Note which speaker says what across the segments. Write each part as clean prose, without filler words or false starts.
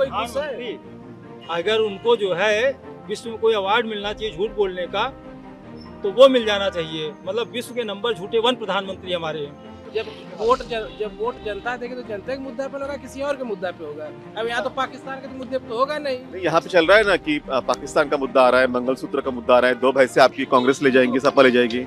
Speaker 1: कोई खुश है?
Speaker 2: प्रधानमंत्री अगर उनको जो है विश्व में कोई अवार्ड मिलना चाहिए झूठ बोलने का तो वो मिल जाना चाहिए। मतलब विश्व के नंबर झूठे 1 प्रधानमंत्री हमारे हैं।
Speaker 1: जब वोट जनता देगी तो जनता के मुद्दा पे होगा, किसी और के मुद्दा पे होगा। अब यहाँ तो पाकिस्तान के तो मुद्दे पे तो होगा नहीं।
Speaker 3: नहीं, यहाँ पे चल रहा है ना कि पाकिस्तान का मुद्दा आ रहा है, मंगलसूत्र का मुद्दा आ रहा है, 2 भैंसे आपकी कांग्रेस ले जाएंगी, सपा ले जाएगी।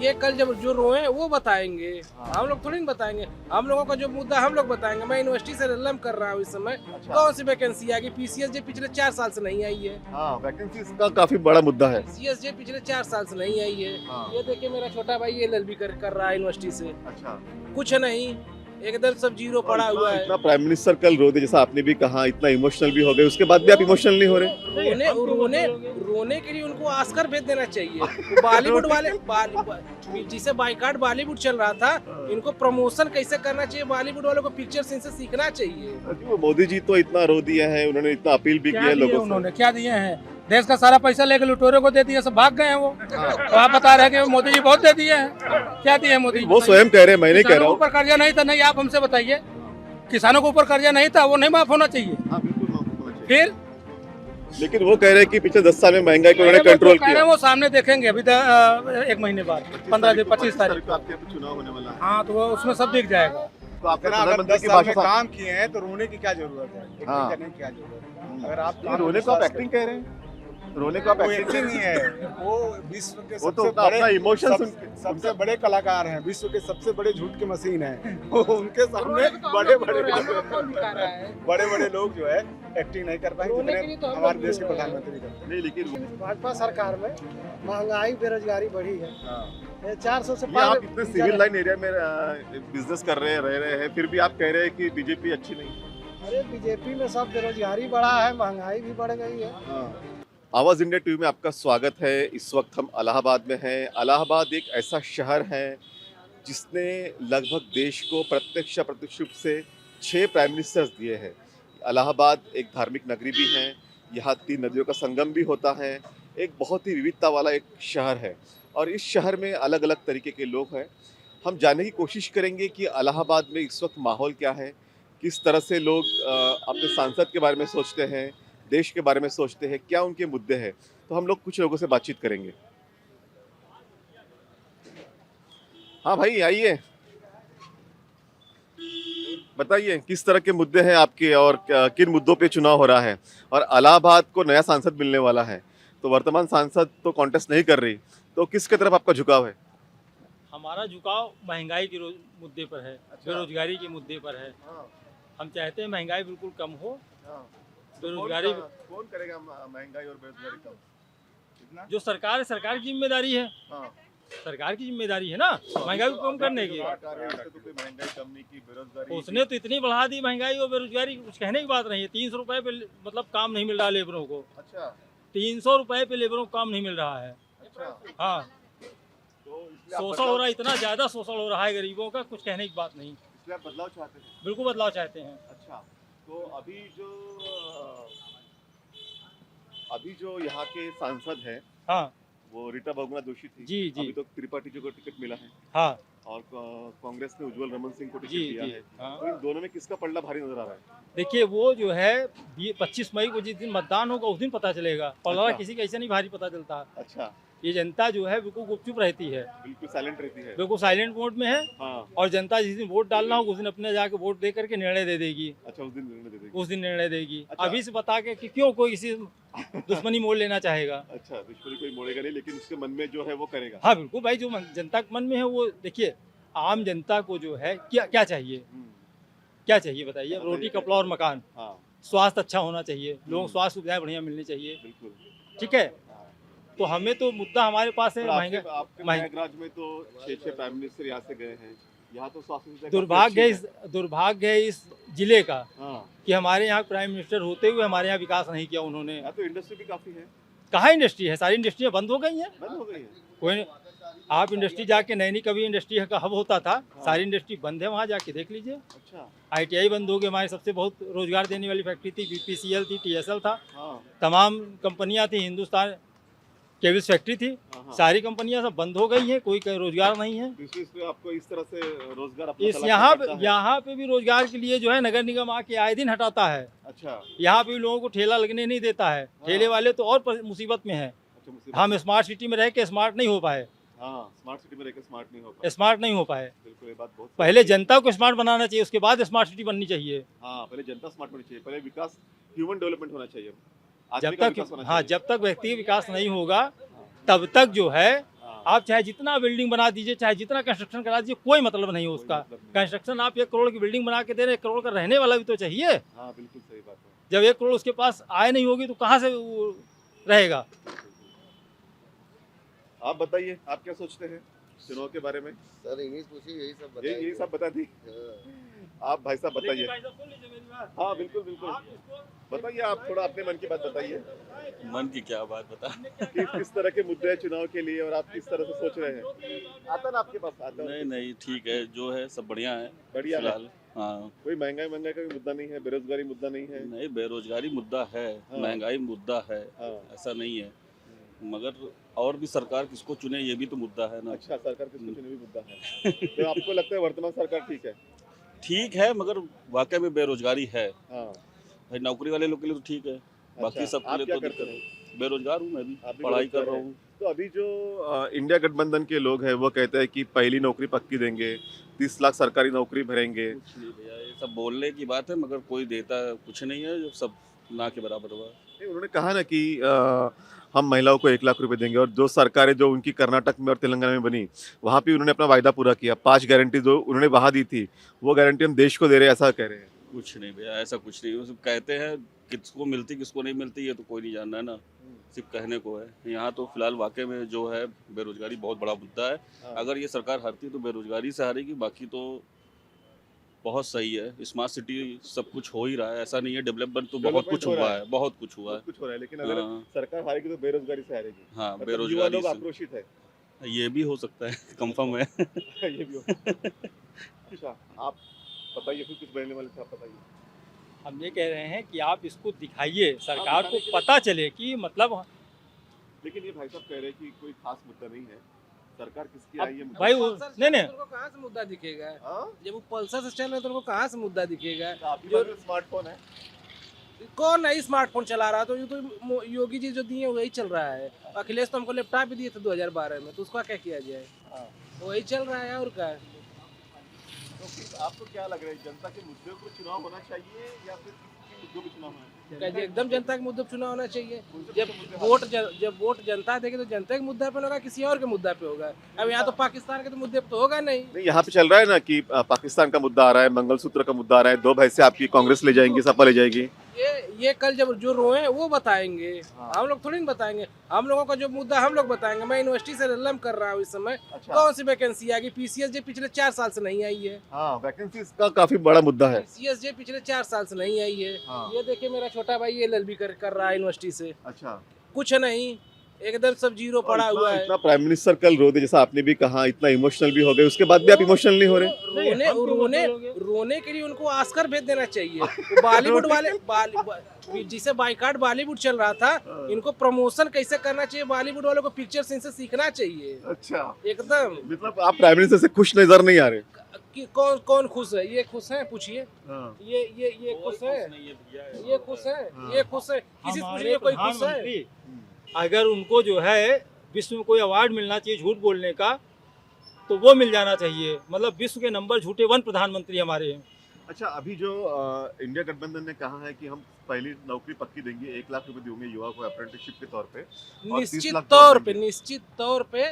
Speaker 1: ये कल जब जो रोए वो बताएंगे, हम लोग थोड़ी ना बताएंगे। हम लोगों का जो मुद्दा हम लोग बताएंगे। मैं यूनिवर्सिटी से लम कर रहा हूँ इस समय।
Speaker 3: अच्छा।
Speaker 1: कौन सी वैकेंसी आ गई? पीसीएसजे पिछले 4 साल से नहीं आई है।
Speaker 3: हाँ, वैकेंसी का काफी बड़ा मुद्दा है।
Speaker 1: पीसीएसजे पिछले 4 साल से नहीं आई है।
Speaker 3: हाँ।
Speaker 1: ये देखिए मेरा छोटा भाई एलएलबी कर रहा है यूनिवर्सिटी से।
Speaker 3: अच्छा,
Speaker 1: कुछ नहीं, एकदम सब जीरो पड़ा हुआ है।
Speaker 3: इतना प्राइम मिनिस्टर कल रो दे, जैसा आपने भी कहा, इतना इमोशनल भी हो गए, उसके बाद भी आप इमोशनल नहीं हो रहे।
Speaker 1: रोने के लिए उनको ऑस्कर भेज देना चाहिए। बॉलीवुड वाले जिसे बाइकाट बॉलीवुड चल रहा था, इनको प्रमोशन कैसे करना चाहिए, बॉलीवुड वालों को पिक्चर से सीखना चाहिए।
Speaker 3: वो मोदी जी तो इतना रो दिया है, उन्होंने इतना अपील भी किया है लोगों से।
Speaker 4: उन्होंने क्या दिए हैं? देश का सारा पैसा लेकर लुटेरों को दे दिया, सब भाग गए हैं वो। तो आप बता रहे हैं कि मोदी जी बहुत दे दिए हैं। क्या दिए मोदी जी?
Speaker 3: वो स्वयं कह रहे हैं, मैं नहीं कह रहा हूँ।
Speaker 4: ऊपर कर्जा नहीं था, नहीं आप हमसे बताइए। किसानों को ऊपर कर्जा नहीं था, वो नहीं माफ होना चाहिए।
Speaker 3: हाँ, बिल्कुल माफ होना चाहिए।
Speaker 4: फिर
Speaker 3: लेकिन वो कह रहे हैं कि पिछले 10 साल में महंगाई को उन्होंने कंट्रोल किया।
Speaker 4: वो सामने देखेंगे अभी 1 महीने बाद, 15 दिन 25 तारीख
Speaker 3: को आपके यहाँ पे चुनाव होने वाला है।
Speaker 4: हाँ, तो वो उसमें सब दिख जाएगा।
Speaker 3: तो आपने
Speaker 5: अगर
Speaker 3: प्रधानमंत्री
Speaker 5: 10
Speaker 3: की
Speaker 5: साल में
Speaker 3: भाषा
Speaker 5: काम किए हैं तो रोने की क्या जरूरत है? एक्टिंग
Speaker 3: हाँ।
Speaker 5: करने की क्या जरूरत है? अगर आप
Speaker 3: नहीं, रोने को आप एक्टिंग कह रहे हैं, रोने को आप
Speaker 5: वो
Speaker 3: एक्टिंग
Speaker 5: एक्टिंग नहीं है, वो विश्व के
Speaker 3: वो तो
Speaker 5: सबसे
Speaker 3: अपना
Speaker 5: बड़े
Speaker 3: इमोशन
Speaker 5: सबसे बड़े कलाकार हैं, विश्व के सबसे बड़े झूठ की मशीन है। वो उनके सामने बड़े बड़े लोग जो है एक्टिंग नहीं कर पाएंगे जितने हमारे देश के प्रधानमंत्री करते हैं।
Speaker 3: नहीं, लेकिन
Speaker 6: भाजपा सरकार में महंगाई बेरोजगारी बढ़ी है। ये 400 से
Speaker 3: ये आप इतने सिविल लाइन एरिया में बिजनेस कर रहे हैं, रह रहे हैं, फिर भी आप कह रहे हैं कि बीजेपी अच्छी नहीं।
Speaker 6: अरे बीजेपी में सब बेरोजगारी बढ़ा है, महंगाई भी बढ़ गई है।
Speaker 3: आवाज़ इंडिया टीवी में आपका स्वागत है। इस वक्त हम इलाहाबाद में हैं। इलाहाबाद एक ऐसा शहर है जिसने लगभग देश को प्रत्यक्ष अप्रत्यक्ष रूप से 6 प्राइम मिनिस्टर्स दिए हैं। इलाहाबाद एक धार्मिक नगरी भी है, यहाँ 3 नदियों का संगम भी होता है, एक बहुत ही विविधता वाला एक शहर है और इस शहर में अलग अलग तरीके के लोग हैं। हम जानने की कोशिश करेंगे कि इलाहाबाद में इस वक्त माहौल क्या है, किस तरह से लोग अपने सांसद के बारे में सोचते हैं, देश के बारे में सोचते हैं, क्या उनके मुद्दे हैं। तो हम लोग कुछ लोगों से बातचीत करेंगे। हाँ भाई, आइए, बताइए किस तरह के मुद्दे हैं आपके और किन मुद्दों पे चुनाव हो रहा है। और इलाहाबाद को नया सांसद मिलने वाला है, तो वर्तमान सांसद तो कॉन्टेस्ट नहीं कर रही, तो किसके तरफ आपका झुकाव है?
Speaker 2: हमारा झुकाव महंगाई के मुद्दे पर है, बेरोजगारी के मुद्दे पर है। हम चाहते हैं महंगाई बिल्कुल कम हो। बेरोजगारी
Speaker 3: कौन करेगा महंगाई और बेरोजगारी कम?
Speaker 2: जो सरकार है, सरकार की जिम्मेदारी है। सरकार की जिम्मेदारी है ना महंगाई को कम करने की।
Speaker 3: महंगाई कम नहीं की, बेरोजगारी
Speaker 2: उसने तो इतनी बढ़ा दी महंगाई और बेरोजगारी, कुछ कहने की बात नहीं है। 300 रुपए पे मतलब काम नहीं मिल रहा लेबरों को।
Speaker 3: अच्छा,
Speaker 2: 300 रुपए पे लेबरों को काम नहीं मिल रहा है।
Speaker 3: अच्छा।
Speaker 2: हाँ,
Speaker 3: तो इसलिए आप
Speaker 2: शोषण हो रहा है, इतना ज्यादा शोषण हो रहा है गरीबों का, कुछ कहने की बात नहीं।
Speaker 3: इसलिए आप बदलाव चाहते हैं?
Speaker 2: बिल्कुल बदलाव चाहते हैं।
Speaker 3: अच्छा, तो अभी जो यहाँ के सांसद हैं,
Speaker 2: हाँ
Speaker 3: वो रीटा बहुगुणा जोशी थी।
Speaker 2: जी जी।
Speaker 3: अभी तो त्रिपाठी जी को टिकट मिला है
Speaker 2: हाँ
Speaker 3: और कांग्रेस ने उज्जवल रमन सिंह को टिकट
Speaker 2: जी
Speaker 3: दिया
Speaker 2: जी।
Speaker 3: है।
Speaker 2: हाँ,
Speaker 3: तो इन दोनों में किसका पलड़ा भारी नजर आ रहा है?
Speaker 2: देखिए वो जो है 25 मई को जिस दिन मतदान होगा उस दिन पता चलेगा। पलड़ा
Speaker 3: अच्छा।
Speaker 2: किसी का ऐसा नहीं भारी पता चलता।
Speaker 3: अच्छा,
Speaker 2: ये जनता जो है बिल्कुल गुपचुप रहती है,
Speaker 3: बिल्कुल साइलेंट रहती है।
Speaker 2: बिल्कुल साइलेंट मोड में है।
Speaker 3: हाँ,
Speaker 2: और जनता जिस दिन वोट डालना होगा उस दिन अपने जाके वोट दे करके निर्णय दे देगी।
Speaker 3: अच्छा, उस दिन निर्णय दे देगी।
Speaker 2: उस दिन निर्णय देगी।
Speaker 3: अच्छा।
Speaker 2: अभी से बता के कि क्यों कोई किसी दुश्मनी मोड़ लेना चाहेगा।
Speaker 3: अच्छा, दुश्मनी कोई मोड़ेगा नहीं, लेकिन उसके मन में जो है वो करेगा।
Speaker 2: हाँ बिल्कुल भाई, जो जनता के मन में है वो देखिए। आम जनता को जो है क्या क्या चाहिए, क्या चाहिए बताइए? रोटी कपड़ा और मकान,
Speaker 3: हाँ,
Speaker 2: स्वास्थ्य अच्छा होना चाहिए, लोगों को स्वास्थ्य सुविधाएं बढ़िया मिलनी चाहिए।
Speaker 3: बिल्कुल।
Speaker 2: ठीक है, तो हमें तो मुद्दा हमारे पास है महंगा।
Speaker 3: आपके प्रयागराज में तो 6 प्राइम मिनिस्टर यहाँ से गए हैं। यहाँ तो स्वास्थ्य सुविधा
Speaker 2: दुर्भाग्य है इस जिले का
Speaker 3: हाँ,
Speaker 2: कि हमारे यहाँ प्राइम मिनिस्टर होते हुए हमारे यहाँ विकास नहीं किया उन्होंने।
Speaker 3: यहाँ तो इंडस्ट्री भी काफी है।
Speaker 2: कहाँ इंडस्ट्री है? सारी इंडस्ट्रियाँ बंद हो गई हैं।
Speaker 3: बंद हो गई है।
Speaker 2: कोई आप इंडस्ट्री जाके नैनी कभी इंडस्ट्री का हब होता था, सारी इंडस्ट्री बंद है, वहाँ जाके देख लीजिए।
Speaker 3: अच्छा,
Speaker 2: ITI बंद हो गई, हमारे सबसे बहुत रोजगार देने वाली फैक्ट्री थी। BPCL थी, TSL था,
Speaker 3: हाँ,
Speaker 2: तमाम कंपनियाँ थी, हिंदुस्तान केबिल्स फैक्ट्री थी,
Speaker 3: हाँ।
Speaker 2: सारी कंपनियां सब बंद हो गई हैं, कोई रोजगार नहीं है।
Speaker 3: तो इसमें आपको इस तरह से रोजगार अपना
Speaker 2: इस
Speaker 3: तलाशना पड़ता है?
Speaker 2: यहाँ पे भी रोजगार के लिए जो है नगर निगम आके आए दिन हटाता है।
Speaker 3: अच्छा
Speaker 2: यहाँ पे भी लोगों को ठेला लगने नहीं देता है। ठेले वाले तो और मुसीबत में है।
Speaker 3: अच्छा मुसीबत।
Speaker 2: हम स्मार्ट सिटी में रह के स्मार्ट नहीं हो पाए,
Speaker 3: हाँ स्मार्ट सिटी में रहकर स्मार्ट नहीं हो पाए।
Speaker 2: स्मार्ट नहीं हो पाए।
Speaker 3: बिल्कुल ये बात बहुत
Speaker 2: पहले जनता को स्मार्ट बनाना चाहिए, उसके बाद स्मार्ट सिटी बननी चाहिए।
Speaker 3: हाँ पहले जनता स्मार्ट होनी चाहिए, पहले विकास ह्यूमन डेवलपमेंट होना चाहिए, आदमी
Speaker 2: जब
Speaker 3: का
Speaker 2: तक
Speaker 3: विकास होना
Speaker 2: हाँ
Speaker 3: चाहिए।
Speaker 2: जब तक व्यक्तिगत विकास नहीं होगा तब तक जो है
Speaker 3: हाँ,
Speaker 2: आप चाहे जितना बिल्डिंग बना दीजिए, चाहे जितना कंस्ट्रक्शन करा दीजिए, कोई मतलब नहीं है उसका।
Speaker 3: मतलब नहीं।
Speaker 2: कंस्ट्रक्शन आप 1 करोड़ की बिल्डिंग बना के दे रहे हैं, 1 करोड़ का रहने वाला भी तो चाहिए।
Speaker 3: हाँ बिल्कुल सही बात है।
Speaker 2: जब 1 करोड़ उसके पास आय नहीं होगी तो कहाँ से वो रहेगा।
Speaker 3: आप बताइए, आप क्या सोचते हैं चुनाव के बारे में?
Speaker 7: सर इंग्लिश पूछी यही सब
Speaker 3: यही सब बता दी। आप भाई साहब बताइए। हाँ बिल्कुल बिल्कुल बताइए, आप थोड़ा अपने मन की बात बताइए
Speaker 7: मन की क्या बात बता।
Speaker 3: कि किस तरह के मुद्दे हैं चुनाव के लिए और आप किस तरह से सोच रहे हैं। आता ना आपके पास? आता
Speaker 7: नहीं नहीं ठीक है, जो है सब बढ़िया है
Speaker 3: बढ़िया है।
Speaker 7: फिलहाल। हाँ
Speaker 3: कोई महंगाई का भी मुद्दा नहीं है, बेरोजगारी मुद्दा नहीं है।
Speaker 7: नहीं, बेरोजगारी मुद्दा है,
Speaker 3: हाँ।
Speaker 7: महंगाई मुद्दा है,
Speaker 3: हाँ।
Speaker 7: ऐसा नहीं है, मगर और भी सरकार किसको चुने ये भी तो मुद्दा है ना।
Speaker 3: अच्छा सरकार किसको चुने भी मुद्दा है। तो आपको लगता है वर्तमान सरकार ठीक है?
Speaker 7: ठीक है, मगर वाकई में बेरोजगारी है।
Speaker 3: हाँ
Speaker 7: भाई नौकरी वाले लोग के लिए तो ठीक है, बाकी
Speaker 3: अच्छा,
Speaker 7: सबके
Speaker 3: आप
Speaker 7: लिए
Speaker 3: क्या
Speaker 7: तो
Speaker 3: करते
Speaker 7: दिक्कत
Speaker 3: हैं?
Speaker 7: है। बेरोजगार हूँ मैं भी,
Speaker 3: आप भी
Speaker 7: पढ़ाई कर
Speaker 3: बेरोजगार
Speaker 7: रहा
Speaker 3: हैं।
Speaker 7: हूँ।
Speaker 3: तो अभी जो इंडिया गठबंधन के लोग हैं वो कहते हैं कि पहली नौकरी पक्की देंगे, 30 लाख सरकारी नौकरी भरेंगे।
Speaker 7: कुछ नहीं भैया, ये सब बोलने की बात है, मगर कोई देता कुछ नहीं है, जो सब ना के बराबर हुआ।
Speaker 3: नहीं, उन्होंने कहा ना कि हम महिलाओं को 1 लाख रुपए देंगे, और जो सरकारें जो उनकी कर्नाटक में और तेलंगाना में बनी वहाँ पे उन्होंने अपना वायदा पूरा किया। 5 गारंटी जो उन्होंने वहाँ दी थी वो गारंटी हम देश को दे रहे हैं, ऐसा कह रहे हैं।
Speaker 7: कुछ नहीं भैया, ऐसा कुछ नहीं। वो सब कहते हैं, किसको मिलती किसको नहीं मिलती ये तो कोई नहीं जानना है ना, सिर्फ कहने को है। यहाँ तो फिलहाल वाकई में जो है बेरोजगारी बहुत बड़ा मुद्दा है।
Speaker 3: हाँ।
Speaker 7: अगर ये सरकार हारती तो बेरोजगारी से हारेगी, बाकी तो बहुत सही है। स्मार्ट सिटी सब कुछ हो ही रहा है, ऐसा नहीं है। डेवलपमेंट तो बहुत
Speaker 3: Development
Speaker 7: कुछ
Speaker 3: हो रहा
Speaker 7: हुआ
Speaker 3: है।
Speaker 7: है, बहुत कुछ हुआ
Speaker 3: बहुत
Speaker 7: है।
Speaker 3: कुछ हो रहा है, लेकिन अगर
Speaker 7: हाँ,
Speaker 3: सरकार हारेगी तो बेरोजगारी से हारेगी।
Speaker 7: हाँ
Speaker 3: मतलब युवा
Speaker 7: बेरोजगारी
Speaker 3: लोग
Speaker 7: से
Speaker 3: आक्रोशित है।
Speaker 7: ये भी हो सकता है, कंफर्म है।
Speaker 3: ये भी हो। अच्छा आप बताइए, फिर कुछ बोलने वाले थे, आप बताइए।
Speaker 2: हम ये कह रहे हैं कि आप इसको दिखाइए, सरकार को
Speaker 3: दिखाने के लिए-
Speaker 2: पता चले कि मतलब
Speaker 3: लेकिन ये भाई साहब कह रहे हैं कि कोई खास मुद्दा नहीं है, सरकार किसकी
Speaker 2: अब
Speaker 3: आई है मुद्दा।
Speaker 2: भाई वो
Speaker 1: पल्सर से
Speaker 2: नहीं नहीं
Speaker 1: उनको कहाँ से मुद्दा दिखेगा?
Speaker 3: हाँ?
Speaker 1: जब वो पल्सर से चल रहे हैं तो उनको कहाँ से मुद्दा दिखेगा?
Speaker 3: तो आपके
Speaker 1: जो-
Speaker 3: पास स्मार्टफोन है?
Speaker 1: कौन नई स्मार्टफोन चला रहा? तो ये तो योगी जी जो दिए वही चल रहा है। अखिलेश तो हमको लैपटॉप भी दिए थे 2012 में, तो उसका क्या किया जाए?
Speaker 3: हाँ।
Speaker 1: वही चल रहा है और क्या।
Speaker 3: तो फिर आपको क्या लग रहा है, जनता के मुद्दों पर चुनाव होना चाहिए या फिर किसी मुद्दों पर चुनाव होना चाहिए?
Speaker 1: क्या जी, एकदम जनता के मुद्दे पे चुनाव होना चाहिए।
Speaker 3: कौन से
Speaker 1: जब
Speaker 3: मुद्दे
Speaker 1: जब वोट जनता देगी तो जनता के मुद्दा पे होगा, किसी और के मुद्दा पे होगा। अब यहाँ तो पाकिस्तान के तो मुद्दे पे तो होगा नहीं।
Speaker 3: नहीं, यहाँ पे चल रहा है ना कि पाकिस्तान का मुद्दा आ रहा है, मंगलसूत्र का मुद्दा आ रहा है, 2 भैंसे आपकी कांग्रेस ले जाएंगी, सपा ले जाएगी।
Speaker 1: ये कल जब जो रोए वो बताएंगे,
Speaker 3: हाँ।
Speaker 1: हम लोग थोड़ी ना बताएंगे। हम लोगों का जो मुद्दा हम लोग बताएंगे। मैं यूनिवर्सिटी से लम कर रहा हूँ इस समय।
Speaker 3: अच्छा
Speaker 1: कौन सी वैकेंसी आ गई? पीसीएसजे पिछले 4 साल से नहीं आई है।
Speaker 3: हाँ, वैकेंसी का काफी बड़ा मुद्दा है।
Speaker 1: पीसीएसजे पिछले 4 साल से नहीं आई है।
Speaker 3: हाँ।
Speaker 1: ये देखिए मेरा छोटा भाई एलएलबी कर रहा है यूनिवर्सिटी से,
Speaker 3: अच्छा,
Speaker 1: कुछ नहीं, एकदम सब जीरो पड़ा
Speaker 3: और
Speaker 1: हुआ है।
Speaker 3: इतना प्राइम मिनिस्टर कल रो दे, जैसा आपने भी कहा, इतना इमोशनल भी हो गए, उसके बाद भी आप इमोशनल नहीं हो रहे?
Speaker 1: रोने
Speaker 2: हम क्यों
Speaker 1: रोने
Speaker 2: बोलोगे?
Speaker 1: रोने के लिए उनको ऑस्कर भेज देना चाहिए। वो बॉलीवुड वाले जिसे बाइकाट बॉलीवुड चल रहा था, इनको प्रमोशन कैसे करना चाहिए, बॉलीवुड वालों को पिक्चर इनसे सीखना चाहिए।
Speaker 3: अच्छा,
Speaker 1: एकदम
Speaker 3: मतलब आप प्राइम मिनिस्टर से खुश नजर नहीं आ रहे?
Speaker 1: कि कौन कौन खुश है? ये खुश है? पूछिए।
Speaker 3: हाँ।
Speaker 1: ये खुश है?
Speaker 7: नहीं है भैया,
Speaker 1: ये खुश है? ये खुश है? किसी से
Speaker 2: हमारे
Speaker 1: पूछिए कोई खुश है?
Speaker 2: प्रधानमंत्री अगर उनको जो है विश्व में कोई अवार्ड मिलना चाहिए झूठ बोलने का तो वो मिल जाना चाहिए। मतलब विश्व के नंबर झूठे 1 प्रधानमंत्री हमारे हैं।
Speaker 3: अच्छा, अभी जो इंडिया गठबंधन ने कहा है कि हम पहली नौकरी पक्की देंगे, 1 लाख रुपए देंगे युवा को अप्रेंटिसशिप के तौर पे, और 30
Speaker 1: निश्चित
Speaker 3: लाख
Speaker 1: तौर
Speaker 3: जॉब
Speaker 1: पे
Speaker 3: देंगे।
Speaker 1: निश्चित तौर पे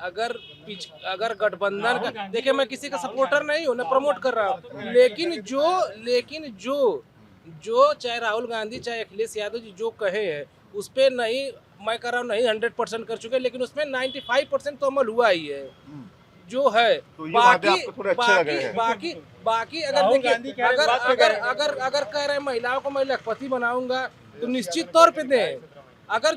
Speaker 1: अगर गठबंधन का, देखिए मैं किसी का सपोर्टर नहीं हूँ, मैं प्रमोट कर रहा हूँ, लेकिन जो चाहे राहुल गांधी चाहे अखिलेश यादव जी जो कहे हैं उस पर नहीं, मैं कर रहा हूँ नहीं 100% कर चुके, लेकिन उसमें 95% तो अमल हुआ ही है जो है।
Speaker 3: तो ये वादे
Speaker 1: बाकी
Speaker 3: आपको थोड़े अच्छे लग रहे हैं?
Speaker 1: बाकी अगर
Speaker 2: राहुल
Speaker 1: देखिए,
Speaker 2: गांधी कह रहे
Speaker 1: अगर
Speaker 2: बात पे
Speaker 1: अगर
Speaker 2: करें।
Speaker 1: अगर अगर कह रहे हैं महिलाओं को मैं लखपति बनाऊंगा तो निश्चित तौर पे दें। अगर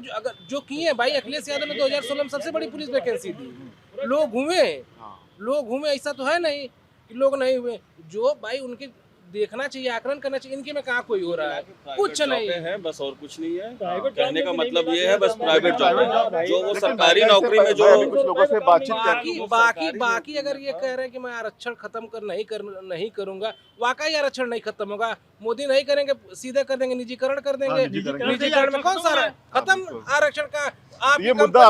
Speaker 1: जो किए भाई, अखिलेश यादव ने 2016 में सबसे बड़ी पुलिस वैकेंसी दी, लोग घूमे,
Speaker 3: हाँ।
Speaker 1: ऐसा तो है नहीं कि लोग नहीं हुए। जो भाई उनके देखना चाहिए, आकलन करना चाहिए, इनके में कहाँ कोई हो रहा है, कुछ नहीं
Speaker 7: है बस, और कुछ नहीं है। कहने का मतलब ये है बस प्राइवेट जॉब है, जो वो सरकारी नौकरी में जो
Speaker 3: मैं कुछ लोगों से बातचीत कर
Speaker 1: बाकी अगर ये कह रहे हैं कि मैं आरक्षण खत्म नहीं करूंगा, वाकई आरक्षण नहीं खत्म होगा। मोदी नहीं करेंगे, सीधे कर देंगे, निजीकरण कर देंगे। निजीकरण में कौन सा खत्म आरक्षण का? आप
Speaker 3: ये मुद्दा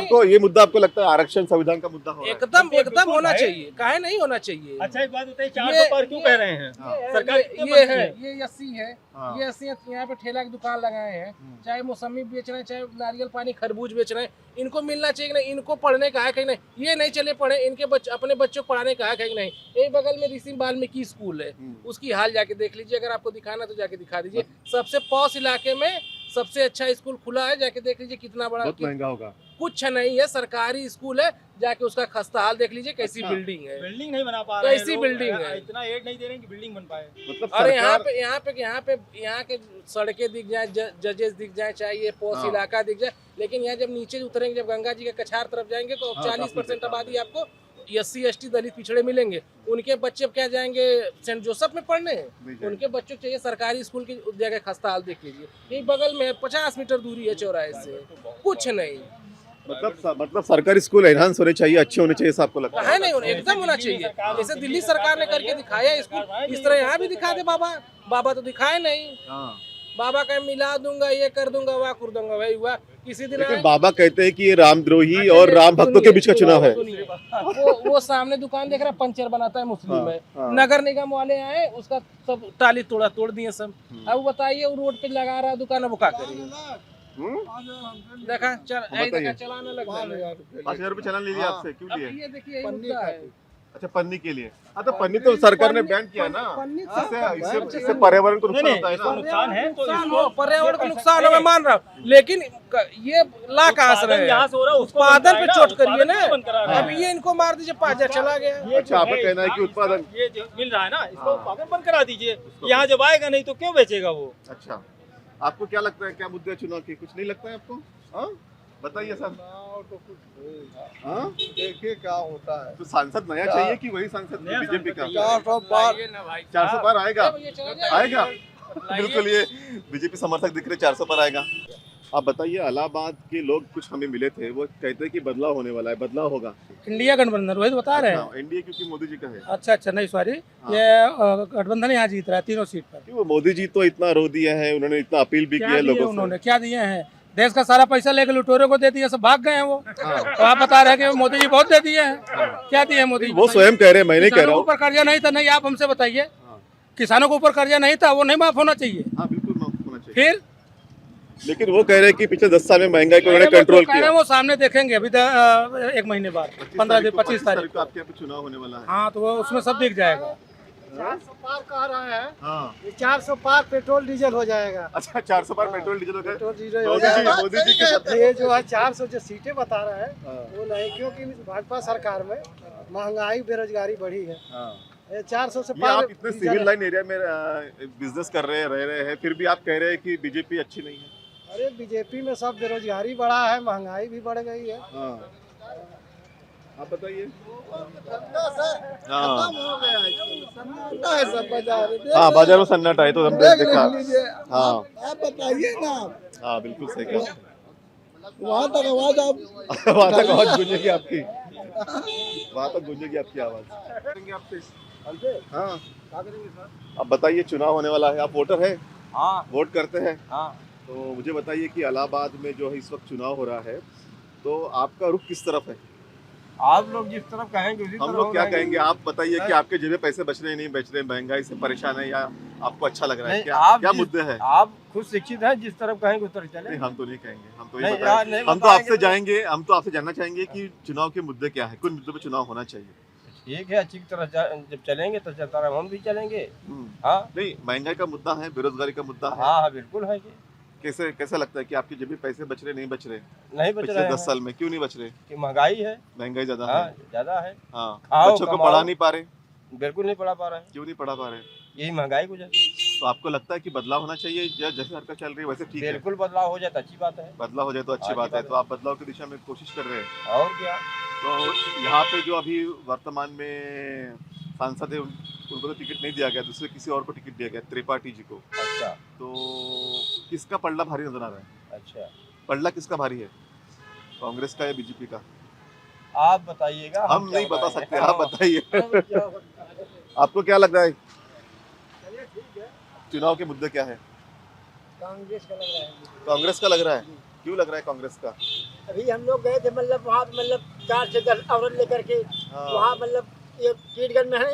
Speaker 3: आपको लगता है आरक्षण संविधान का मुद्दा हो रहा है?
Speaker 1: एकदम होना चाहिए, काहे नहीं होना चाहिए।
Speaker 2: अच्छा एक बात बताइए, 400 पार क्यों कह रहे हैं? सरकार
Speaker 1: ये है, ये 80 है, ये 80 यहाँ पे ठेला की दुकान लगाए हैं, चाहे मौसमी बेच रहे हैं, चाहे नारियल पानी खरबूज बेच रहे हैं, इनको मिलना चाहिए कि नहीं? इनको पढ़ने का है कहीं नहीं? ये नहीं चले पढ़े, इनके अपने बच्चों को पढ़ाने का है कहीं नहीं? एक बगल में ऋषि वाल्मीकि स्कूल है, उसकी हाल जाके देख लीजिए, अगर आपको दिखाना तो जाके दिखा दीजिए। सबसे पॉश इलाके में सबसे अच्छा स्कूल खुला है, जाके देख लीजिए कितना बड़ा,
Speaker 3: बहुत महंगा होगा।
Speaker 1: कुछ नहीं है, सरकारी स्कूल है, जाके उसका खस्ता हाल देख लीजिए, कैसी बिल्डिंग है,
Speaker 2: बिल्डिंग नहीं बना पा रहे हैं,
Speaker 1: कैसी बिल्डिंग है,
Speaker 2: इतना एड नहीं दे रहे हैं कि बिल्डिंग बन पाए।
Speaker 3: मतलब
Speaker 1: अरे
Speaker 3: सरकार
Speaker 1: यहाँ के सड़कें दिख जाए, जजेस दिख जाए, चाहे ये पॉश इलाका दिख जाए, लेकिन यहाँ जब नीचे उतरेंगे, जब गंगा जी के कछार तरफ जाएंगे तो 40% आबादी आपको SC ST दलित पिछड़े मिलेंगे। उनके बच्चे क्या जाएंगे सेंट जोसेफ में पढ़ने? उनके बच्चों को चाहिए सरकारी स्कूल की जगह। खस्ता हाल देख लीजिए, यही बगल में 50 मीटर दूरी है चौराहे से, कुछ नहीं।
Speaker 3: मतलब सरकारी स्कूल एनहांस होने चाहिए, अच्छे होने चाहिए, आपको लगता
Speaker 1: है नहीं, एकदम होना चाहिए। जैसे दिल्ली सरकार ने करके दिखाया स्कूल, इस तरह यहाँ भी दिखा दे। बाबा तो दिखाए नहीं। बाबा का मिला दूंगा, ये कर दूंगा, वाह कर दूंगा, भाई हुआ किसी दिन।
Speaker 3: लेकिन बाबा कहते हैं कि ये रामद्रोही और राम भक्तों के बीच का चुनाव है।
Speaker 1: वो सामने दुकान देख रहा है, पंचर बनाता है, मुस्लिम है। नगर निगम वाले आए, उसका सब टाली तोड़ दिए सब। अब बताइए, वो रोड पे लगा रहा है दुकान, अब क्या करेंगे? देखा चलाने लग
Speaker 3: 5,000 रुपए चालान ले लिया आपसे, क्यों लिए?
Speaker 1: ये देखिए मुद्दा है।
Speaker 3: अच्छा, पन्नी के लिए। हाँ, तो पन्नी तो सरकार ने बैन किया ना, इससे पर्यावरण को नुकसान होता है ना।
Speaker 2: नुकसान है
Speaker 1: तो पर्यावरण को नुकसान है, मैं मान रहा हूँ, लेकिन ये ला कहाँ से रहे हैं? उत्पादन पे चोट करिए ना। अब ये इनको मार दीजिए, 5,000 चला गया।
Speaker 3: अच्छा, आपका कहना है कि उत्पादन
Speaker 2: ये जो मिल रहा है ना, इसको उत्पादन बंद करा दीजिए। यहाँ जब आएगा नहीं तो क्यों बेचेगा वो?
Speaker 3: अच्छा, आपको क्या लगता है, क्या मुद्दे चुनाव के? कुछ नहीं लगता है आपको? हाँ, बताइए सर। हाँ,
Speaker 5: देखिए क्या होता है।
Speaker 3: तो सांसद नया चाहिए कि वही सांसद बीजेपी का?
Speaker 5: 400
Speaker 3: पार आएगा। बिल्कुल, ये बीजेपी समर्थक दिख रहे, 400 पर आएगा। आप बताइए, इलाहाबाद के लोग कुछ हमें मिले थे, वो कहते हैं कि बदलाव होने वाला है, बदलाव होगा।
Speaker 4: इंडिया गठबंधन वही बता रहे हैं।
Speaker 3: इंडिया क्योंकि मोदी जी का है।
Speaker 4: अच्छा नहीं सॉरी, ये गठबंधन यहाँ जीत रहा है 3 सीट पर।
Speaker 3: क्यों? मोदी जी तो इतना रो दिया है, उन्होंने इतना अपील भी किया है लोगों से।
Speaker 4: उन्होंने क्या दिए हैं? देश का सारा पैसा लेकर लुटेरों को दे दिया, सब भाग गए हैं वो। तो आप बता रहे हैं कि मोदी जी बहुत दे दिए हैं। क्या दिए मोदी?
Speaker 3: वो स्वयं कह रहे हैं, मैं नहीं कह रहा हूँ।
Speaker 4: ऊपर कर्जा नहीं था, नहीं आप हमसे बताइए। किसानों के ऊपर कर्जा नहीं था, वो नहीं माफ होना चाहिए।
Speaker 3: हाँ, बिल्कुल माफ होना चाहिए।
Speaker 4: फिर
Speaker 3: लेकिन वो कह रहे हैं कि पिछले 10 साल में महंगाई को उन्होंने कंट्रोल किया।
Speaker 4: वो सामने देखेंगे अभी 1 महीने बाद, 25 तारीख
Speaker 3: को आपके यहाँ पे चुनाव होने वाला है।
Speaker 4: हाँ, तो वो उसमें सब दिख जाएगा।
Speaker 6: 400 पार कह रहा है।
Speaker 3: हाँ,
Speaker 6: 400 पार पेट्रोल डीजल हो जाएगा।
Speaker 3: अच्छा, 400 पर पेट्रोल डीजल हो गया।
Speaker 6: पेट्रोल डीजल हो जाएगा।
Speaker 3: मोदी जी के
Speaker 6: ये जो है 400 जो सीटें बता रहा है, वो नहीं, क्योंकि भाजपा सरकार में महंगाई बेरोजगारी बढ़ी है। 400 से पार।
Speaker 3: आप इतने सिविल लाइन एरिया में बिजनेस कर रहे हैं, फिर भी आप कह रहे हैं कि बीजेपी अच्छी नहीं है।
Speaker 6: अरे बीजेपी में सब बेरोजगारी बढ़ा है, महंगाई भी बढ़ गई है।
Speaker 3: हाँ, आप बताइए। हाँ, बाजार में सन्नाटा है, तो हमने देखा। हाँ,
Speaker 5: आप बताइए ना।
Speaker 3: हाँ, बिल्कुल सही कहा।
Speaker 5: वहाँ तक आवाज
Speaker 3: वहाँ तक आवाज गूंजेगी आपकी, वहाँ तक गूंजेगी आपकी आवाज। हाँ, अब बताइए, चुनाव होने वाला है, आप वोटर हैं?
Speaker 2: हाँ,
Speaker 3: वोट करते हैं।
Speaker 2: हाँ।
Speaker 3: तो मुझे बताइए कि इलाहाबाद में जो है इस वक्त चुनाव हो रहा है, तो आपका रुख किस तरफ है?
Speaker 2: आप लोग जिस तरफ कहेंगे उसी
Speaker 3: हम लोग क्या कहेंगे? आप बताइए कि आपके जेब में पैसे बच रहे हैं, नहीं बच रहे, महंगाई से परेशान है, या आपको अच्छा लग रहा है? क्या मुद्दे हैं?
Speaker 2: आप खुद शिक्षित हैं, जिस तरफ कहेंगे उस तरफ चले।
Speaker 3: नहीं, हम तो नहीं कहेंगे, हम तो ये बताएंगे। हम तो आपसे जाएंगे, हम तो आपसे जानना चाहेंगे कि चुनाव के मुद्दे क्या है, किन मुद्दों पे चुनाव होना चाहिए।
Speaker 2: ठीक है, अच्छी तरह जब चलेंगे तो चलता रहा, हम भी चलेंगे। हाँ,
Speaker 3: नहीं, महंगाई का मुद्दा है, बेरोजगारी का मुद्दा है।
Speaker 2: हाँ, बिल्कुल है।
Speaker 3: कैसे लगता है कि आपकी जेब में पैसे बच रहे, नहीं बच रहे?
Speaker 2: नहीं बच रहे।
Speaker 3: 10 साल में क्यों नहीं बच रहे?
Speaker 2: कि महंगाई है,
Speaker 3: महंगाई ज्यादा
Speaker 2: हाँ,
Speaker 3: है।
Speaker 2: ज्यादा है।
Speaker 3: हाँ,
Speaker 2: आओ,
Speaker 3: बच्चों को पढ़ा नहीं पा रहे?
Speaker 2: बिल्कुल नहीं पढ़ा पा रहे।
Speaker 3: क्यों नहीं पढ़ा पा रहे?
Speaker 2: यही महंगाई को वजह।
Speaker 3: तो आपको लगता है कि बदलाव होना चाहिए, या जैसे सरकार चल रही है वैसे ठीक है?
Speaker 2: बिल्कुल, बदलाव हो जाए तो अच्छी बात है।
Speaker 3: बदलाव हो जाए तो अच्छी बात है। तो आप बदलाव की दिशा में कोशिश कर रहे हैं।
Speaker 2: और क्या?
Speaker 3: तो यहाँ पे जो अभी वर्तमान में सांसद है उनको तो टिकट नहीं दिया गया, दूसरे किसी और को टिकट दिया गया, त्रिपाठी जी को।
Speaker 8: अच्छा
Speaker 3: तो किसका पलड़ा भारी नजर आ रहा है?
Speaker 8: अच्छा,
Speaker 3: पलड़ा किसका भारी है, कांग्रेस का या बीजेपी का?
Speaker 8: आप बताइएगा,
Speaker 3: हम
Speaker 8: क्या
Speaker 3: नहीं बता
Speaker 8: बताएंगे?
Speaker 3: सकते, आप बताइए। आपको क्या लग रहा है, चुनाव के मुद्दे क्या है?
Speaker 6: कांग्रेस का लग रहा है।
Speaker 3: कांग्रेस का लग रहा है, क्यों लग रहा है कांग्रेस का?
Speaker 6: अभी हम लोग गए थे मतलब वहाँ मतलब 4 से 10 औरत लेकर के वहाँ मतलब ये कीटगंज में है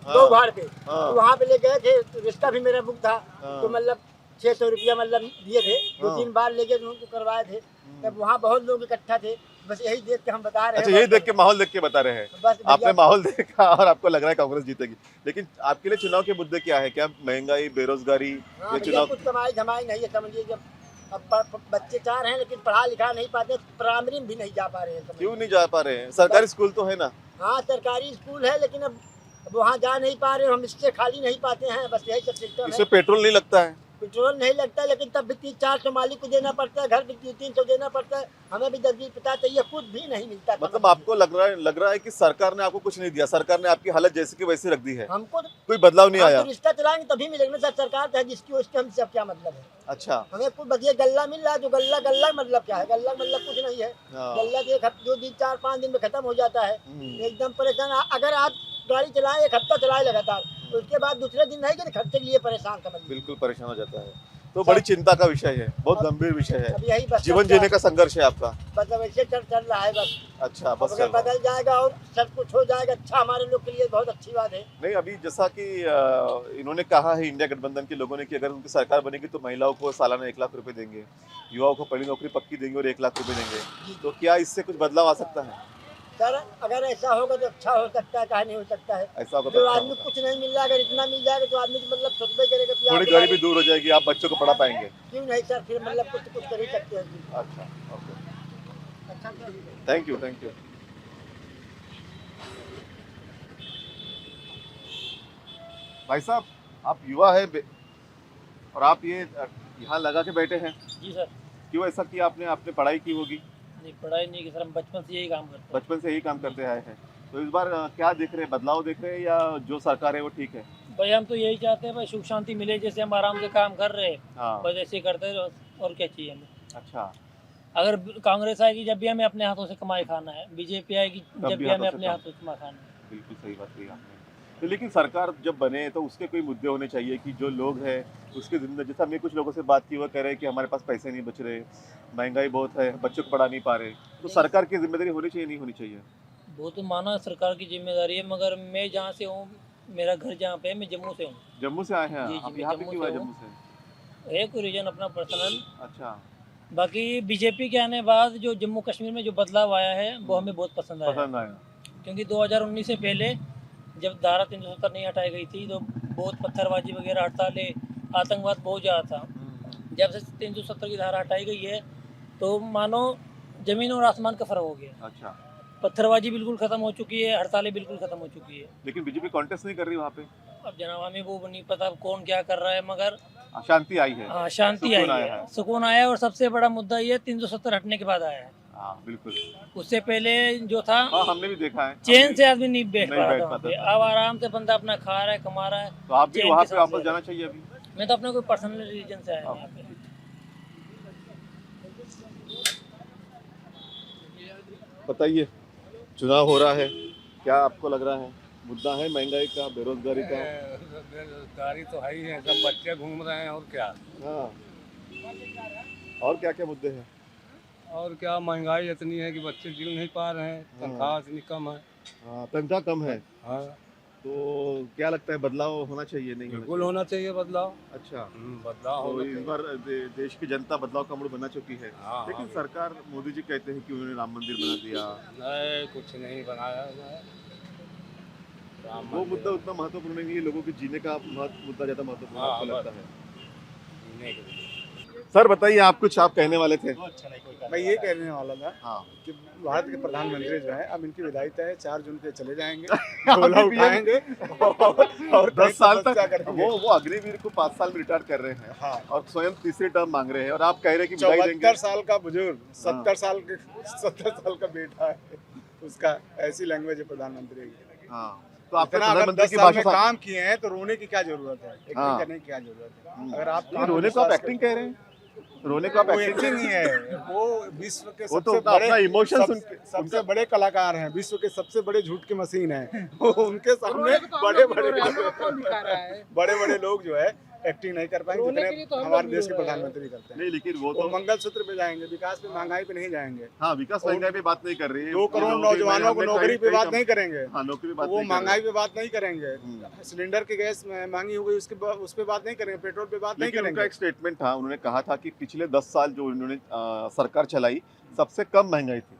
Speaker 3: हाँ।
Speaker 6: दो भाड़ पे,
Speaker 3: हाँ।
Speaker 6: तो वहाँ पे ले गए थे, तो रिश्ता भी मेरा बुक था,
Speaker 3: हाँ।
Speaker 6: तो मतलब 600 रुपया मतलब दिए थे,
Speaker 3: हाँ।
Speaker 6: 2-3 बार लेके उनको करवाए थे, तब वहाँ बहुत लोग इकट्ठा थे, बस यही देख के हम बता रहे
Speaker 3: अच्छा,
Speaker 6: हैं।
Speaker 3: यही देख के माहौल देख के बता रहे हैं,
Speaker 6: बस
Speaker 3: आपने माहौल देखा और आपको लग रहा है कांग्रेस जीतेगी। लेकिन आपके लिए चुनाव के मुद्दे क्या है, क्या महंगाई, बेरोजगारी,
Speaker 6: हाँ
Speaker 3: ये
Speaker 6: भैया,
Speaker 3: चुनाव?
Speaker 6: कुछ कमाई धमाई नहीं है, समझिए। जब अब बच्चे 4 हैं लेकिन पढ़ा लिखा नहीं पाते, प्राइमरी में भी नहीं जा पा रहे हैं, समझिए।
Speaker 3: क्यों नहीं जा पा रहे हैं? सरकारी स्कूल तो है ना?
Speaker 6: हाँ सरकारी स्कूल है, लेकिन अब वहाँ जा नहीं पा रहे, हम इससे खाली नहीं पाते हैं, बस यही सब सिस्टम है।
Speaker 3: इसमें पेट्रोल नहीं लगता है?
Speaker 6: पेट्रोल नहीं लगता, लेकिन तब भी 300-400 मालिक को देना पड़ता है, घर भी 300 देना पड़ता है, हमें भी 10-20-50 चाहिए, कुछ भी नहीं मिलता।
Speaker 3: मतलब आपको लग रहा है कि सरकार ने आपको कुछ नहीं दिया, सरकार ने आपकी हालत जैसी की वैसी रख दी है,
Speaker 6: हमको
Speaker 3: कोई बदलाव नहीं
Speaker 6: हम
Speaker 3: आया?
Speaker 6: तो रिश्ता चलाएंगे तभी मिलेगा ना सर, सरकार तो है जिसकी उसके हमसे अब क्या मतलब है?
Speaker 3: अच्छा।
Speaker 6: हमें कुछ बढ़िया गल्ला मिल रहा है, जो गल्ला मतलब क्या है? गल्ला मतलब कुछ नहीं है,
Speaker 3: हाँ।
Speaker 6: गल्ला तो 4-5 दिन में खत्म हो जाता है, एकदम परेशान। अगर आप गाड़ी चलाएं 1 हफ्ता चलाए लगातार, उसके बाद दूसरे दिन नहीं कि खर्चे के लिए परेशान, समझ लीजिए।
Speaker 3: बिल्कुल परेशान हो जाता है, तो बड़ी चिंता का विषय है, बहुत गंभीर विषय है,
Speaker 6: अब यही बस
Speaker 3: जीवन जीने का संघर्ष है आपका।
Speaker 6: मतलब ऐसे चल रहा है बस।
Speaker 3: अच्छा,
Speaker 6: अब
Speaker 3: बस
Speaker 6: अगर
Speaker 3: चल रहा है।
Speaker 6: बदल जाएगा और सब कुछ हो जाएगा, अच्छा हमारे लोग के लिए बहुत अच्छी बात है।
Speaker 3: नहीं, अभी जैसा कि इन्होंने कहा है इंडिया गठबंधन के लोगों ने कि अगर उनकी सरकार बनेगी तो महिलाओं को सालाना 1 लाख रुपए देंगे, युवाओं को पहली नौकरी पक्की देंगे और 1 लाख रुपए देंगे, तो क्या इससे कुछ बदलाव आ सकता है?
Speaker 6: सर अगर ऐसा होगा तो अच्छा हो सकता है, कहा नहीं हो सकता है।
Speaker 3: ऐसा होगा
Speaker 6: जो
Speaker 3: तो अच्छा
Speaker 6: आदमी
Speaker 3: होगा।
Speaker 6: कुछ नहीं मिल रहा, अगर इतना मिल जाएगा तो आदमी तो मतलब सोचबे करेगा कि
Speaker 3: थोड़ी
Speaker 6: आप
Speaker 3: गरीबी दूर हो जाएगी, आप बच्चों को पढ़ा पाएंगे।
Speaker 6: क्यों नहीं सर, फिर मतलब कुछ कर ही सकते हैं जी।
Speaker 3: अच्छा, ओके,
Speaker 6: अच्छा sir.
Speaker 3: Thank you, thank you. भाई साहब, आप युवा है और आप ये यहाँ लगा के बैठे हैं,
Speaker 9: जी सर।
Speaker 3: क्यों ऐसा किया आपने? आपने पढ़ाई की होगी?
Speaker 9: नहीं, पढ़ाई नहीं की सर, हम बचपन से यही काम करते हैं।
Speaker 3: बचपन से यही काम करते आए हैं, तो इस बार क्या देख रहे हैं, बदलाव देख रहे हैं या जो सरकार है वो ठीक है?
Speaker 9: भाई हम तो यही चाहते हैं भाई, सुख शांति मिले, जैसे हम आराम से काम कर रहे हैं
Speaker 3: हाँ।
Speaker 9: बस ऐसे ही करते रहो, और क्या चाहिए हमें।
Speaker 3: अच्छा,
Speaker 9: अगर कांग्रेस आएगी जब भी हमें अपने हाथों से कमाई खाना है, बीजेपी आएगी जब भी हमें अपने हाथों से कमाई खाना है।
Speaker 3: बिल्कुल सही बात कही आपने। तो लेकिन सरकार जब बने तो उसके कोई मुद्दे होने चाहिए कि जो लोग हैं उसके जिंदगी, जैसे हमने कुछ लोगों से बात की, वो कह रहे हैं कि हमारे पास पैसे नहीं बच रहे, महंगाई बहुत है, बच्चों को पढ़ा नहीं पा रहे, तो सरकार की जिम्मेदारी होनी चाहिए नहीं होनी चाहिए?
Speaker 9: वो तो माना सरकार की जिम्मेदारी है, मगर मैं जहाँ से हूँ, मेरा घर जहाँ पे है, मैं जम्मू से हूँ।
Speaker 3: जम्मू से आए हैं
Speaker 9: जी, जी,
Speaker 3: आप?
Speaker 9: मैं
Speaker 3: यहाँ पे
Speaker 9: जम्मू
Speaker 3: क्यों
Speaker 9: से
Speaker 3: आए
Speaker 9: हूँ।
Speaker 3: जम्मू से?
Speaker 9: है कोई रीजन अपना पर्सनल।
Speaker 3: अच्छा,
Speaker 9: बाकी बीजेपी के आने बाद जो जम्मू कश्मीर में जो बदलाव आया है वो हमें बहुत पसंद आया,
Speaker 3: पसंद आया।
Speaker 9: क्योंकि 2019 से पहले जब धारा 370 नहीं हटाई गई थी तो बहुत पत्थरबाजी वगैरह, हड़तालें, आतंकवाद बहुत ज़्यादा था। जब से 370 की धारा हटाई गई है तो मानो ज़मीन और आसमान का फ़र्क हो गया।
Speaker 3: अच्छा,
Speaker 9: पत्थरबाजी बिल्कुल ख़त्म हो चुकी है, हड़तालें बिल्कुल ख़त्म हो चुकी है।
Speaker 3: लेकिन बीजेपी कॉन्टेस्ट नहीं कर रही वहाँ पे?
Speaker 9: अब जनाब हमें वो नहीं पता कौन क्या कर रहा है, मगर
Speaker 3: शांति आई है।
Speaker 9: हाँ शांति
Speaker 3: सुकून
Speaker 9: आई
Speaker 3: आया
Speaker 9: है,
Speaker 3: है।
Speaker 9: सुकून आया है। और सबसे बड़ा मुद्दा ये 370 हटने के बाद आया है।
Speaker 3: हाँ बिल्कुल,
Speaker 9: उससे पहले जो था
Speaker 3: हाँ हमने भी देखा है,
Speaker 9: चैन से आदमी नहीं बैठ
Speaker 3: नहीं
Speaker 9: पा
Speaker 3: बैठ
Speaker 9: रहा था वहाँ
Speaker 3: पाता
Speaker 9: पे।
Speaker 3: था।
Speaker 9: अब आराम से बंदा अपना खा रहा है, कमा रहा है।
Speaker 3: तो आप भी
Speaker 9: चैन
Speaker 3: वहाँ
Speaker 9: के
Speaker 3: पे
Speaker 9: साथ
Speaker 3: वापस
Speaker 9: रह
Speaker 3: जाना
Speaker 9: रहे
Speaker 3: चाहिए अभी?
Speaker 9: मैं तो अपने कोई पर्सनल रीजन से आया हूँ यहाँ पे।
Speaker 3: बताइए, चुनाव हो रहा है, क्या आपको लग रहा है मुद्दा है महंगाई का, बेरोजगारी का?
Speaker 4: बेरोजगारी तो है ही है, सब बच्चे घूम रहे हैं, और क्या।
Speaker 3: हाँ, और क्या क्या मुद्दे हैं?
Speaker 4: और क्या, महंगाई इतनी है कि बच्चे जीव नहीं पा रहे हैं, तनख्वाह इतनी कम है।
Speaker 3: हाँ, तनख्वाह कम है,
Speaker 4: हाँ,
Speaker 3: तो क्या लगता है बदलाव होना चाहिए नहीं होना
Speaker 4: बिल्कुल होना चाहिए बदलाव।
Speaker 3: चाहिए? अच्छा,
Speaker 4: बदलाव
Speaker 3: तो
Speaker 4: होना
Speaker 3: इस
Speaker 4: चाहिए।
Speaker 3: बार देश की जनता बदलाव का मूड बना चुकी है,
Speaker 4: हाँ,
Speaker 3: लेकिन
Speaker 4: हाँ,
Speaker 3: सरकार मोदी जी कहते हैं कि उन्होंने राम मंदिर बना दिया,
Speaker 4: नहीं कुछ नहीं बनाया है। राम
Speaker 3: वो
Speaker 4: मंदिर
Speaker 3: मुद्दा उतना महत्वपूर्ण नहीं है, लोगों के जीने का मुद्दा ज्यादा महत्वपूर्ण
Speaker 4: हाँ,
Speaker 3: आपको
Speaker 4: बस।
Speaker 3: लगता है?
Speaker 4: जीने के लिए।
Speaker 3: सर बताइए, आप कुछ आप कहने वाले थे?
Speaker 5: मैं ये कहने वाला था
Speaker 3: हाँ,
Speaker 5: कि भारत के प्रधानमंत्री जो है अब इनकी विदायिता है, 4 जून के चले जाएंगे,
Speaker 3: अभी
Speaker 5: झोला
Speaker 3: भी
Speaker 5: उठाएंगे और
Speaker 3: 10 साल
Speaker 5: तपस्या
Speaker 3: तक
Speaker 5: करेंगे।
Speaker 3: वो अग्निवीर को 5 साल में रिटायर कर रहे हैं
Speaker 5: हाँ,
Speaker 3: और स्वयं तीसरी टर्म मांग रहे हैं, और आप कह रहे हैं कि विदाई देंगे।
Speaker 5: 74 साल का बुजुर्ग, 70 साल का बेटा है उसका, ऐसी लैंग्वेज है प्रधानमंत्री की।
Speaker 3: हाँ, तो आपने
Speaker 5: इतना अगर
Speaker 3: प्रधानमंत्री
Speaker 5: 10
Speaker 3: की
Speaker 5: साल में
Speaker 3: भाषा
Speaker 5: काम किए हैं तो रोने की क्या जरूरत है, एक्टिंग
Speaker 3: हाँ।
Speaker 5: करने की क्या जरूरत है। अगर आप
Speaker 3: लेकिन रोने को आप एक्टिंग कह रहे हैं, रोने को आप
Speaker 5: वो
Speaker 3: एक्टिंग
Speaker 5: एक्टिंग ही है, वो विश्व के
Speaker 3: वो तो
Speaker 5: सबसे
Speaker 3: अपना
Speaker 5: बड़े
Speaker 3: इमोशन
Speaker 5: सबसे बड़े कलाकार हैं, विश्व के सबसे बड़े झूठ के मशीन हैं। उनके सामने बड़े बड़े लोग जो है एक्टिंग नहीं कर पाएंगे
Speaker 1: रोने के लिए तो
Speaker 5: जितने
Speaker 1: हम
Speaker 5: हमारे
Speaker 1: लोग
Speaker 5: देश के
Speaker 1: भी रो रहे हैं।
Speaker 5: प्रधानमंत्री करते हैं।
Speaker 3: नहीं, लेकिन वो
Speaker 5: वो
Speaker 3: तो
Speaker 5: मंगल सूत्र पे जाएंगे, विकास पे, महंगाई पे नहीं जाएंगे।
Speaker 3: हाँ, विकास महंगाई पे बात नहीं कर रही है।
Speaker 5: 2 करोड़ नौजवानों को नौकरी पे बात नहीं करेंगे,
Speaker 3: हाँ, नौकरी पे
Speaker 5: तो
Speaker 3: बात
Speaker 5: वो
Speaker 3: नहीं कर रहे।
Speaker 5: महंगाई पे बात नहीं करेंगे।
Speaker 3: हम्म।
Speaker 5: सिलेंडर की गैस महंगी हो गई, उस पे बात नहीं करेंगे, पेट्रोल पे बात नहीं
Speaker 3: लेकिन उनका
Speaker 5: करेंगे।
Speaker 3: एक स्टेटमेंट था, उन्होंने कहा था कि पिछले 10 साल जो उन्होंने सरकार चलाई सबसे कम महंगाई थी।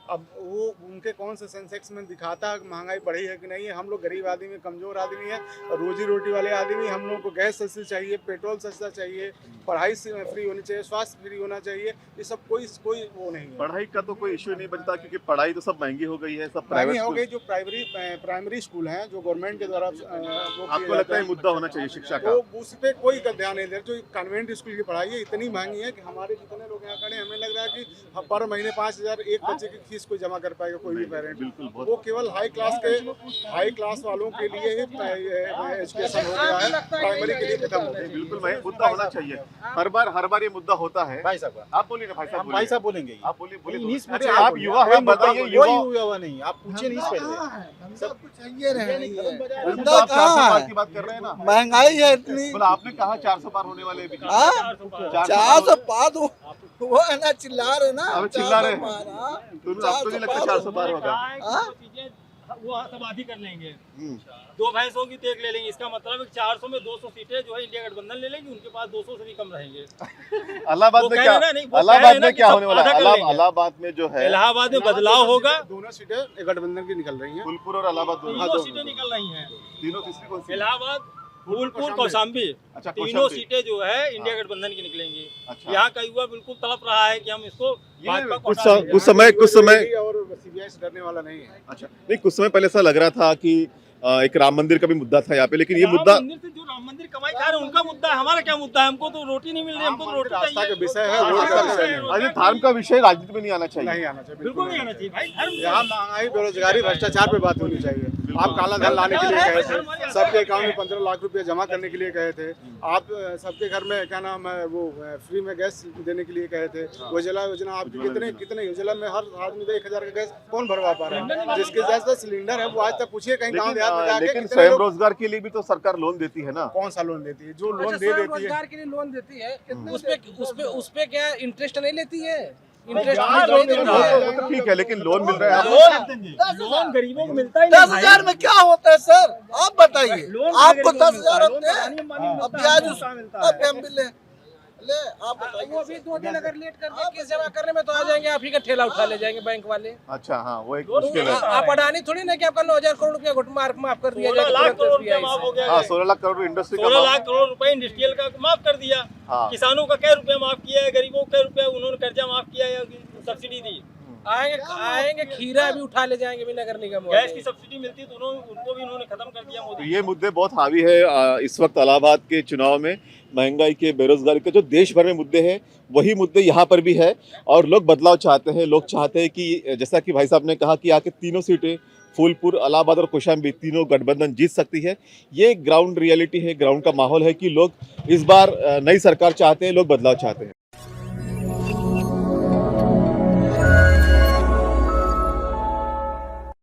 Speaker 5: अब वो उनके कौन से सेंसेक्स में दिखाता है कि महंगाई बढ़ी है कि नहीं है। हम लोग गरीब आदमी, कमजोर आदमी है, रोजी रोटी वाले आदमी, हम लोग को गैस सस्ती चाहिए, पेट्रोल सस्ता चाहिए, पढ़ाई से फ्री होनी चाहिए, स्वास्थ्य फ्री होना चाहिए। ये सब कोई वो नहीं है।
Speaker 3: पढ़ाई का तो कोई इश्यू नहीं बनता, क्योंकि पढ़ाई तो सब महंगी हो गई है, सब
Speaker 5: महंगी
Speaker 3: प्राइवेट
Speaker 5: हो
Speaker 3: स्कूल।
Speaker 5: गई। जो प्राइमरी स्कूल हैं, जो गवर्नमेंट के द्वारा वो किए
Speaker 3: आपको लगता है
Speaker 5: जाते
Speaker 3: मुद्दा होना चाहिए शिक्षा
Speaker 5: हैं,
Speaker 3: का?
Speaker 5: तो उस पे कोई ध्यान नहीं दे रहा। जो कन्वेंट स्कूल की पढ़ाई है इतनी महंगी है कि हमारे जितने लोग यहाँ खड़े हैं, हमें लग रहा है कि पर महीने 5,000 एक बच्चे की फीस कोई जमा कर पाएगा कोई भी पेरेंट।
Speaker 3: बिल्कुल, बहुत
Speaker 5: वो केवल हाई क्लास वालों के लिए ही एजुकेशन हो गया है, प्राइमरी के लिए खत्म हो गया।
Speaker 3: बिल्कुल भाई, मुद्दा होना चाहिए। हर बार ये मुद्दा होता है।
Speaker 8: भाई साहब
Speaker 3: आप बोलिए ना, भाई साहब
Speaker 8: भाई साहब बोलेंगे
Speaker 3: आप बोलिए
Speaker 8: नहीं, इस
Speaker 3: अरे
Speaker 8: पूछे
Speaker 3: आप
Speaker 8: बोलिए।
Speaker 3: युवा हैं, बताइए
Speaker 8: कोई
Speaker 3: युवा।
Speaker 8: युवा नहीं, आप पूछे नहीं इस पहले।
Speaker 6: सबको चाहिए
Speaker 3: बिल्कुल, तो आप 400 पार की बात कर रहे हैं ना।
Speaker 6: महंगाई है इतनी,
Speaker 3: बोला आपने कहा 400 पार होने वाले हैं।
Speaker 6: 400 पार वो है ना, चिल्ला रहे ना,
Speaker 3: अब चिल्ला रहे हैं।
Speaker 6: 400 पार, हाँ।
Speaker 3: तो आपको नहीं लगता 400 पार होगा?
Speaker 2: वो सब आधी कर लेंगे।
Speaker 3: हम्म।
Speaker 2: 2 भैंसों की तो एक ले लेंगे। इसका मतलब है कि 400 में 200 सीटें जो है इंडिया गठबंधन ले लेंगे, उनके पास 200 से भी कम रहेंगे।
Speaker 3: इलाहाबाद
Speaker 2: वो
Speaker 3: में
Speaker 2: कह
Speaker 3: क्या,
Speaker 2: रहे ना, नहीं, वो कह
Speaker 3: इलाहाबाद
Speaker 2: रहे ना
Speaker 3: में
Speaker 2: कि
Speaker 3: क्या
Speaker 2: सब
Speaker 3: होने वाला है?
Speaker 2: आधा कर लेंगे।
Speaker 3: इलाहाबाद में जो है,
Speaker 2: इलाहाबाद में बदलाव होगा।
Speaker 5: दोनों सीटें गठबंधन की निकल रही हैं।
Speaker 3: फुलपुर और इलाहाबाद दोनों।
Speaker 2: तीनों सीटें निकल रही हैं।
Speaker 3: तीनों, तीसरी कौन सी?
Speaker 2: इलाहाबाद, फूलपुर, कौशाम्बी,
Speaker 3: अच्छा,
Speaker 2: तीनों
Speaker 3: कौशाम्बी।
Speaker 2: सीटें जो है इंडिया गठबंधन की निकलेंगी।
Speaker 3: अच्छा।
Speaker 2: यहाँ का युवा बिल्कुल तड़प रहा है कि हम इसको भाजपा को
Speaker 3: कुछ
Speaker 2: हटा देंगे।
Speaker 3: कुछ समय
Speaker 5: और सीबीआई से डरने वाला नहीं है।
Speaker 3: अच्छा, नहीं, कुछ समय पहले ऐसा लग रहा था कि एक राम मंदिर का भी मुद्दा था यहाँ पे, लेकिन ये
Speaker 2: राम
Speaker 3: मुद्दा
Speaker 2: मंदिर से जो राम मंदिर कमाई खा रहे हैं उनका मुद्दा है, हमारा क्या मुद्दा है? हमको तो रोटी नहीं मिल रही, हमको तो रोटी
Speaker 5: आस्था
Speaker 2: चाहिए।
Speaker 5: का विषय है,
Speaker 2: आस्था
Speaker 5: वोट
Speaker 2: का
Speaker 5: का
Speaker 2: विषय
Speaker 5: विषय
Speaker 2: है,
Speaker 5: नहीं।
Speaker 2: रोटी
Speaker 3: अरे धर्म का विषय राजनीति में नहीं आना चाहिए।
Speaker 5: नहीं आना चाहिए,
Speaker 2: बिल्कुल नहीं आना चाहिए भाई। धर्म
Speaker 5: यहाँ महंगाई, बेरोजगारी, भ्रष्टाचार पे बात होनी चाहिए। आप काला धन लाने के लिए गए थे, सबके अकाउंट में 15 लाख रुपए जमा करने के लिए गए थे। आप सबके घर में क्या नाम है वो फ्री में गैस देने के लिए गए थे। उज्ज्वला योजना, आप कितने उज्ज्वला में हर आदमी को 1,000 का गैस कौन भरवा पा रहा है? जिसके जैसे सिलेंडर है वो आज तक पूछिए कहीं गाँव देहात में जाके
Speaker 3: लेकिन
Speaker 5: कितने
Speaker 3: स्वयं
Speaker 5: लोग-
Speaker 3: रोजगार के लिए भी तो सरकार लोन देती है ना।
Speaker 5: कौन सा लोन देती है? जो लोन
Speaker 1: अच्छा,
Speaker 5: दे
Speaker 1: स्वयं
Speaker 5: देती है
Speaker 1: रोजगार के लिए लोन देती है, उस पे क्या इंटरेस्ट नहीं लेती है? इंटरेस्ट
Speaker 2: हाँ,
Speaker 1: नहीं
Speaker 2: लोन
Speaker 1: देती
Speaker 2: देती है।
Speaker 3: वो तो ठीक है, लेकिन लोन मिल रहा है आपको।
Speaker 2: लोन गरीबों को मिलता ही नहीं
Speaker 6: 10,000 में क्या होता है सर? आप बताइए।
Speaker 2: लोन
Speaker 6: आपको
Speaker 2: गरीबों को
Speaker 6: 10,000
Speaker 2: मिलता है,
Speaker 6: होते हैं,
Speaker 2: लोन तो आनी
Speaker 6: अब
Speaker 2: मिलता
Speaker 6: ब्याज
Speaker 2: है,
Speaker 6: उस-
Speaker 2: मिलता है।
Speaker 6: अब हम भी ले आप बताइए।
Speaker 1: वो भी 2 दिन अगर लेट कर दे केस जमा करने में तो आ जाएंगे, आप ही का ठेला उठा ले जाएंगे बैंक वाले।
Speaker 3: अच्छा, हाँ, वो एक
Speaker 2: लोन
Speaker 3: मुश्किल है।
Speaker 1: आप अडानी थोड़ी ना कि आपका 9,000 करोड़ रुपया माफ कर दिया
Speaker 2: 16 लाख
Speaker 1: जाए
Speaker 2: करोड़ रुपया माफ हो गया
Speaker 3: हाँ,
Speaker 2: है।
Speaker 3: 16 लाख करोड़ इंडस्ट्री का
Speaker 2: 16
Speaker 3: माफ-
Speaker 2: लाख करोड़ रुपए इंडस्ट्रियल का माफ कर दिया।
Speaker 3: हाँ।
Speaker 2: किसानों का क्या रुपया माफ किया है, गरीबों का क्या रुपया उन्होंने कर्जा माफ किया है, सब्सिडी दी।
Speaker 1: आएंगे खीरा भी उठा ले जाएंगे भी नगर निगम
Speaker 2: गैस
Speaker 1: वाले।
Speaker 2: की सब्सिडी मिलती है तो उनको भी उन्होंने खत्म कर दिया
Speaker 3: तो
Speaker 2: मोदी।
Speaker 3: ये मुद्दे बहुत हावी है इस वक्त इलाहाबाद के चुनाव में। महंगाई के, बेरोजगारी के जो देश भर में मुद्दे हैं, वही मुद्दे यहाँ पर भी है। और लोग बदलाव चाहते हैं। लोग चाहते हैं कि जैसा कि भाई साहब ने कहा कि आके तीनों सीटें फूलपुर, इलाहाबाद और कौशाम्बी तीनों गठबंधन जीत सकती है। ये ग्राउंड रियलिटी है, ग्राउंड का माहौल है कि लोग इस बार नई सरकार चाहते हैं, लोग बदलाव चाहते हैं।